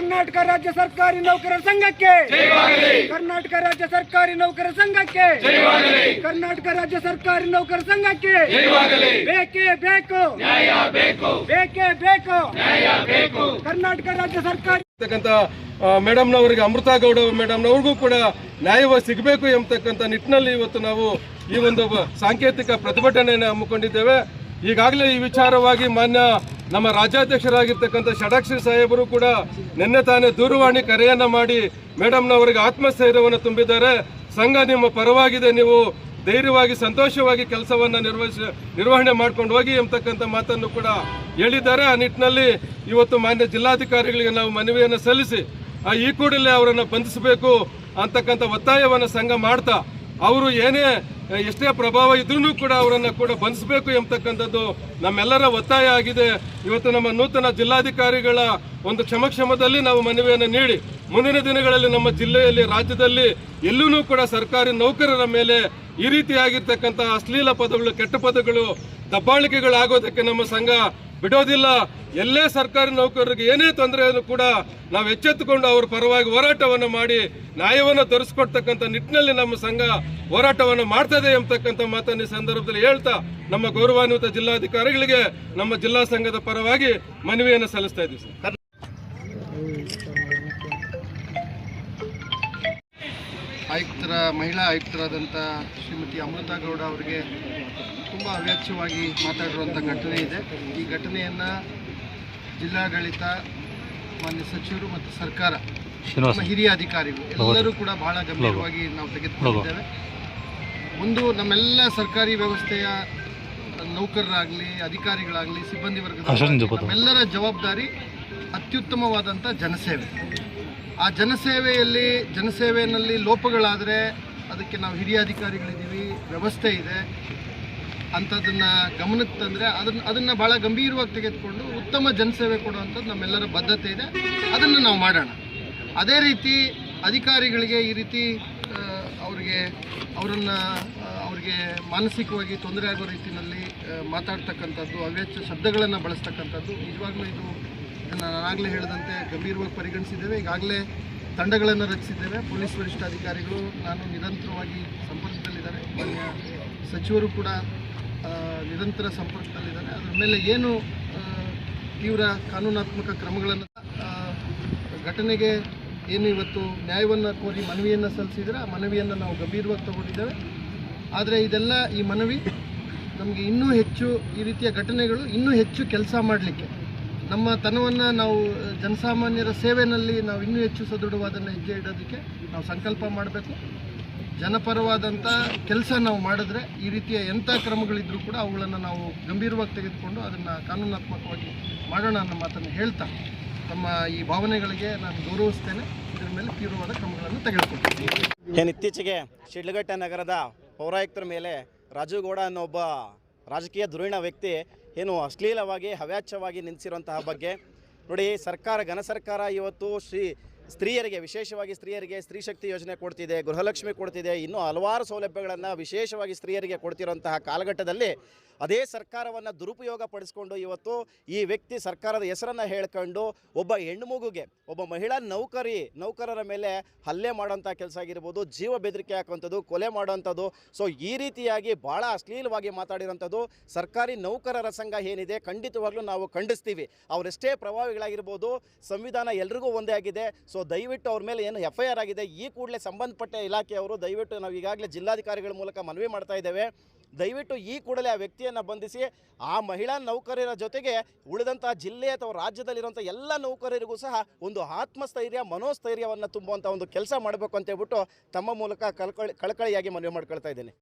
ಕರ್ನಾಟಕ ರಾಜ್ಯ ಸರ್ಕಾರಿ ನೌಕರರ ಸಂಘಕ್ಕೆ ಕರ್ನಾಟಕ ರಾಜ್ಯ ಸರ್ಕಾರಿ ನೌಕರರ ಸಂಘಕ್ಕೆ ಕರ್ನಾಟಕ ರಾಜ್ಯ ಸರ್ಕಾರಿ ನೌಕರರ ಸಂಘಕ್ಕೆ ಬೇಕೇ ಬೇಕು ಬೇಕೇ ಬೇಕು ಕರ್ನಾಟಕ ರಾಜ್ಯ ಸರ್ಕಾರಿ ಮೇಡಮ್ನವರಿಗೆ ಅಮೃತ ಗೌಡ ಮೇಡಮ್ನವ್ರಿಗೂ ಕೂಡ ನ್ಯಾಯ ಸಿಗಬೇಕು ಎಂಬತಕ್ಕಂಥ ನಿಟ್ಟಿನಲ್ಲಿ ಇವತ್ತು ನಾವು ಈ ಒಂದು ಸಾಂಕೇತಿಕ ಪ್ರತಿಭಟನೆಯನ್ನು ಹಮ್ಮಿಕೊಂಡಿದ್ದೇವೆ. ಈಗಾಗಲೇ ಈ ವಿಚಾರವಾಗಿ ಮಾನ್ಯ ನಮ್ಮ ರಾಜ್ಯಾಧ್ಯಕ್ಷರಾಗಿರ್ತಕ್ಕಂಥ ಷಡಾಕ್ಷರಿ ಸಾಹೇಬರು ಕೂಡ ನಿನ್ನೆ ತಾನೇ ದೂರವಾಣಿ ಕರೆಯನ್ನ ಮಾಡಿ ಮೇಡಮ್ನವರಿಗೆ ಆತ್ಮಸ್ಥೈರ್ಯವನ್ನು ತುಂಬಿದ್ದಾರೆ. ಸಂಘ ನಿಮ್ಮ ಪರವಾಗಿದೆ, ನೀವು ಧೈರ್ಯವಾಗಿ ಸಂತೋಷವಾಗಿ ಕೆಲಸವನ್ನು ನಿರ್ವಹಣೆ ಮಾಡ್ಕೊಂಡು ಹೋಗಿ ಎಂಬತಕ್ಕಂಥ ಮಾತನ್ನು ಕೂಡ ಹೇಳಿದ್ದಾರೆ. ಆ ನಿಟ್ಟಿನಲ್ಲಿ ಇವತ್ತು ಮಾನ್ಯ ಜಿಲ್ಲಾಧಿಕಾರಿಗಳಿಗೆ ನಾವು ಮನವಿಯನ್ನು ಸಲ್ಲಿಸಿ ಈ ಕೂಡಲೇ ಅವರನ್ನು ಬಂಧಿಸಬೇಕು ಅಂತಕ್ಕಂಥ ಒತ್ತಾಯವನ್ನು ಸಂಘ ಮಾಡ್ತಾ ಅವರು ಎಷ್ಟೇ ಪ್ರಭಾವ ಇದ್ರೂ ಕೂಡ ಅವರನ್ನು ಕೂಡ ಬಂಧಿಸಬೇಕು ಎಂಬತಕ್ಕಂಥದ್ದು ನಮ್ಮೆಲ್ಲರ ಒತ್ತಾಯ ಆಗಿದೆ. ಇವತ್ತು ನಮ್ಮ ನೂತನ ಜಿಲ್ಲಾಧಿಕಾರಿಗಳ ಒಂದು ಕ್ಷಮದಲ್ಲಿ ನಾವು ಮನವಿಯನ್ನು ನೀಡಿ ಮುಂದಿನ ದಿನಗಳಲ್ಲಿ ನಮ್ಮ ಜಿಲ್ಲೆಯಲ್ಲಿ ರಾಜ್ಯದಲ್ಲಿ ಎಲ್ಲೂ ಕೂಡ ಸರ್ಕಾರಿ ನೌಕರರ ಮೇಲೆ ಈ ರೀತಿಯಾಗಿರ್ತಕ್ಕಂಥ ಅಶ್ಲೀಲ ಪದಗಳು, ಕೆಟ್ಟ ಪದಗಳು, ದಬ್ಬಾಳಿಕೆಗಳಾಗೋದಕ್ಕೆ ನಮ್ಮ ಸಂಘ ಬಿಡೋದಿಲ್ಲ. ಎಲ್ಲೇ ಸರ್ಕಾರಿ ನೌಕರರಿಗೆ ಏನೇ ತೊಂದರೆಯನ್ನು ಕೂಡ ನಾವು ಎಚ್ಚೆತ್ತುಕೊಂಡು ಅವರ ಪರವಾಗಿ ಹೋರಾಟವನ್ನು ಮಾಡಿ ನ್ಯಾಯವನ್ನು ತೋರಿಸ್ಕೊಡ್ತಕ್ಕಂಥ ನಿಟ್ಟಿನಲ್ಲಿ ನಮ್ಮ ಸಂಘ ಹೋರಾಟವನ್ನು ಮಾಡ್ತದೆ ಎಂಬತಕ್ಕಂಥ ಮಾತನ್ನು ಈ ಸಂದರ್ಭದಲ್ಲಿ ಹೇಳ್ತಾ ನಮ್ಮ ಗೌರವಾನ್ವಿತ ಜಿಲ್ಲಾಧಿಕಾರಿಗಳಿಗೆ ನಮ್ಮ ಜಿಲ್ಲಾ ಸಂಘದ ಪರವಾಗಿ ಮನವಿಯನ್ನು ಸಲ್ಲಿಸ್ತಾ ಇದ್ದೀವಿ ಸರ್. ಮಹಿಳಾ ಆಯುಕ್ತರಾದಂಥ ಶ್ರೀಮತಿ ಅಮೃತ ಗೌಡ ಅವರಿಗೆ ತುಂಬ ಅವ್ಯಾಚ್ಯವಾಗಿ ಮಾತಾಡಿರುವಂಥ ಘಟನೆ ಇದೆ. ಈ ಘಟನೆಯನ್ನು ಜಿಲ್ಲಾಡಳಿತ, ಮಾನ್ಯ ಸಚಿವರು ಮತ್ತು ಸರ್ಕಾರ, ನಮ್ಮ ಹಿರಿಯ ಅಧಿಕಾರಿಗಳು ಎಲ್ಲರೂ ಕೂಡ ಬಹಳ ಗಂಭೀರವಾಗಿ ನಾವು ತೆಗೆದುಕೊಂಡಿದ್ದೇವೆ. ಒಂದು, ನಮ್ಮೆಲ್ಲ ಸರ್ಕಾರಿ ವ್ಯವಸ್ಥೆಯ ನೌಕರರಾಗಲಿ, ಅಧಿಕಾರಿಗಳಾಗಲಿ, ಸಿಬ್ಬಂದಿ ವರ್ಗದ ನಮ್ಮೆಲ್ಲರ ಜವಾಬ್ದಾರಿ ಅತ್ಯುತ್ತಮವಾದಂಥ ಜನಸೇವೆ. ಆ ಜನಸೇವೆಯಲ್ಲಿ ಲೋಪಗಳಾದರೆ ಅದಕ್ಕೆ ನಾವು ಹಿರಿಯ ಅಧಿಕಾರಿಗಳಿದ್ದೀವಿ, ವ್ಯವಸ್ಥೆ ಇದೆ ಅಂಥದ್ದನ್ನು ಗಮನಕ್ಕೆ ತಂದರೆ ಅದನ್ನು ಭಾಳ ಗಂಭೀರವಾಗಿ ತೆಗೆದುಕೊಂಡು ಉತ್ತಮ ಜನಸೇವೆ ಕೊಡುವಂಥದ್ದು ನಮ್ಮೆಲ್ಲರ ಬದ್ಧತೆ ಇದೆ. ಅದನ್ನು ನಾವು ಮಾಡೋಣ. ಅದೇ ರೀತಿ ಅಧಿಕಾರಿಗಳಿಗೆ ಈ ರೀತಿ ಅವರಿಗೆ ಮಾನಸಿಕವಾಗಿ ತೊಂದರೆ ಆಗೋ ರೀತಿಯಲ್ಲಿ ಮಾತಾಡ್ತಕ್ಕಂಥದ್ದು, ಅವ್ಯಾಚ್ಯ ಶಬ್ದಗಳನ್ನು ಬಳಸ್ತಕ್ಕಂಥದ್ದು ನಿಜವಾಗ್ಲೂ ಇದನ್ನು ನಾನಾಗಲೇ ಹೇಳಿದಂತೆ ಗಂಭೀರವಾಗಿ ಪರಿಗಣಿಸಿದ್ದೇವೆ. ಈಗಾಗಲೇ ತಂಡಗಳನ್ನು ರಚಿಸಿದ್ದೇವೆ. ಪೊಲೀಸ್ ವರಿಷ್ಠಾಧಿಕಾರಿಗಳು ನಾನು ನಿರಂತರವಾಗಿ ಸಂಪರ್ಕದಲ್ಲಿದ್ದಾರೆ. ಮಾನ್ಯ ಸಚಿವರು ಕೂಡ ನಿರಂತರ ಸಂಪರ್ಕದಲ್ಲಿದ್ದಾರೆ. ಅದರ ಮೇಲೆ ಏನು ತೀವ್ರ ಕಾನೂನಾತ್ಮಕ ಕ್ರಮಗಳನ್ನು ಘಟನೆಗೆ ಏನು ಇವತ್ತು ನ್ಯಾಯವನ್ನು ಕೋರಿ ಮನವಿಯನ್ನು ಸಲ್ಲಿಸಿದರೆ ಆ ಮನವಿಯನ್ನು ನಾವು ಗಂಭೀರವಾಗಿ ತಗೊಂಡಿದ್ದೇವೆ. ಆದರೆ ಈ ಮನವಿ ನಮಗೆ ಇನ್ನೂ ಹೆಚ್ಚು ಈ ರೀತಿಯ ಘಟನೆಗಳು ಇನ್ನೂ ಹೆಚ್ಚು ಕೆಲಸ ಮಾಡಲಿಕ್ಕೆ, ನಮ್ಮ ತನವನ್ನು ನಾವು ಜನಸಾಮಾನ್ಯರ ಸೇವೆಯಲ್ಲಿ ನಾವು ಇನ್ನೂ ಹೆಚ್ಚು ಸದೃಢವಾದನ್ನು ಹೆಜ್ಜೆ ಇಡೋದಕ್ಕೆ ನಾವು ಸಂಕಲ್ಪ ಮಾಡಬೇಕು. ಜನಪರವಾದಂಥ ಕೆಲಸ ನಾವು ಮಾಡಿದ್ರೆ ಈ ರೀತಿಯ ಎಂಥ ಕ್ರಮಗಳಿದ್ರೂ ಕೂಡ ಅವುಗಳನ್ನು ನಾವು ಗಂಭೀರವಾಗಿ ತೆಗೆದುಕೊಂಡು ಅದನ್ನು ಕಾನೂನಾತ್ಮಕವಾಗಿ ಮಾಡೋಣ ಅನ್ನೋ ಮಾತನ್ನು ಹೇಳ್ತಾ ತಮ್ಮ ಈ ಭಾವನೆಗಳಿಗೆ ನಾನು ಗೌರವಿಸ್ತೇನೆ. ಇದರ ಮೇಲೆ ತೀವ್ರವಾದ ಕ್ರಮಗಳನ್ನು ತೆಗೆದುಕೊಳ್ತೀನಿ. ಇತ್ತೀಚೆಗೆ ಶಿಡ್ಲಘಟ್ಟ ನಗರದ ಪೌರಾಯುಕ್ತರ ಮೇಲೆ ರಾಜುಗೌಡ ಅನ್ನೋ ಒಬ್ಬ ರಾಜಕೀಯ ಧುರೀಣ ವ್ಯಕ್ತಿ ಅಶ್ಲೀಲವಾಗಿ ಹವ್ಯಾಚ್ಯವಾಗಿ ನಿಲ್ಲಿಸಿರುವಂತಹ ಬಗ್ಗೆ ನೋಡಿ, ಘನ ಸರ್ಕಾರ ಇವತ್ತು ಸ್ತ್ರೀಯರಿಗೆ, ವಿಶೇಷವಾಗಿ ಸ್ತ್ರೀಯರಿಗೆ ಸ್ತ್ರೀ ಶಕ್ತಿ ಯೋಜನೆ ಕೊಡ್ತಿದೆ, ಗೃಹಲಕ್ಷ್ಮಿ ಕೊಡ್ತಿದೆ, ಇನ್ನೂ ಹಲವಾರು ಸೌಲಭ್ಯಗಳನ್ನು ವಿಶೇಷವಾಗಿ ಸ್ತ್ರೀಯರಿಗೆ ಕೊಡ್ತಿರುವಂತಹ ಕಾಲಘಟ್ಟದಲ್ಲಿ ಅದೇ ಸರ್ಕಾರವನ್ನು ದುರುಪಯೋಗ ಪಡಿಸ್ಕೊಂಡು ಇವತ್ತು ಈ ವ್ಯಕ್ತಿ ಸರ್ಕಾರದ ಹೆಸರನ್ನು ಹೇಳ್ಕೊಂಡು ಒಬ್ಬ ಹೆಣ್ಣುಮಗುಗೆ, ಒಬ್ಬ ಮಹಿಳಾ ನೌಕರರ ಮೇಲೆ ಹಲ್ಲೆ ಮಾಡೋಂಥ ಕೆಲಸ ಆಗಿರ್ಬೋದು, ಜೀವ ಬೆದರಿಕೆ ಹಾಕುವಂಥದ್ದು, ಕೊಲೆ ಮಾಡೋವಂಥದ್ದು. ಸೊ ಈ ರೀತಿಯಾಗಿ ಭಾಳ ಅಶ್ಲೀಲವಾಗಿ ಮಾತಾಡಿರೋಂಥದ್ದು ಸರ್ಕಾರಿ ನೌಕರರ ಸಂಘ ಏನಿದೆ ಖಂಡಿತವಾಗ್ಲೂ ನಾವು ಖಂಡಿಸ್ತೀವಿ. ಅವರೆಷ್ಟೇ ಪ್ರಭಾವಿಗಳಾಗಿರ್ಬೋದು, ಸಂವಿಧಾನ ಎಲ್ರಿಗೂ ಒಂದೇ ಆಗಿದೆ. ಸೊ ದಯವಿಟ್ಟು ಅವ್ರ ಮೇಲೆ ಏನು FIR ಆಗಿದೆ, ಈ ಕೂಡಲೇ ಸಂಬಂಧಪಟ್ಟ ಇಲಾಖೆಯವರು ದಯವಿಟ್ಟು ನಾವು ಈಗಾಗಲೇ ಜಿಲ್ಲಾಧಿಕಾರಿಗಳ ಮೂಲಕ ಮನವಿ ಮಾಡ್ತಾ ಇದ್ದೇವೆ. ದಯವಿಟ್ಟು ಈ ಕೂಡಲೇ ಆ ವ್ಯಕ್ತಿಯನ್ನು ಬಂಧಿಸಿ ಆ ಮಹಿಳಾ ನೌಕರರ ಜೊತೆಗೆ ಉಳಿದಂಥ ಜಿಲ್ಲೆ ಅಥವಾ ರಾಜ್ಯದಲ್ಲಿರುವಂಥ ಎಲ್ಲ ನೌಕರರಿಗೂ ಸಹ ಒಂದು ಆತ್ಮಸ್ಥೈರ್ಯ, ಮನೋಸ್ಥೈರ್ಯವನ್ನು ತುಂಬುವಂಥ ಒಂದು ಕೆಲಸ ಮಾಡಬೇಕು ಅಂತ ಹೇಳ್ಬಿಟ್ಟು ತಮ್ಮ ಮೂಲಕ ಕಳಕಳಿಯಾಗಿ ಮನವಿ ಮಾಡ್ಕೊಳ್ತಾ ಇದ್ದೇನೆ.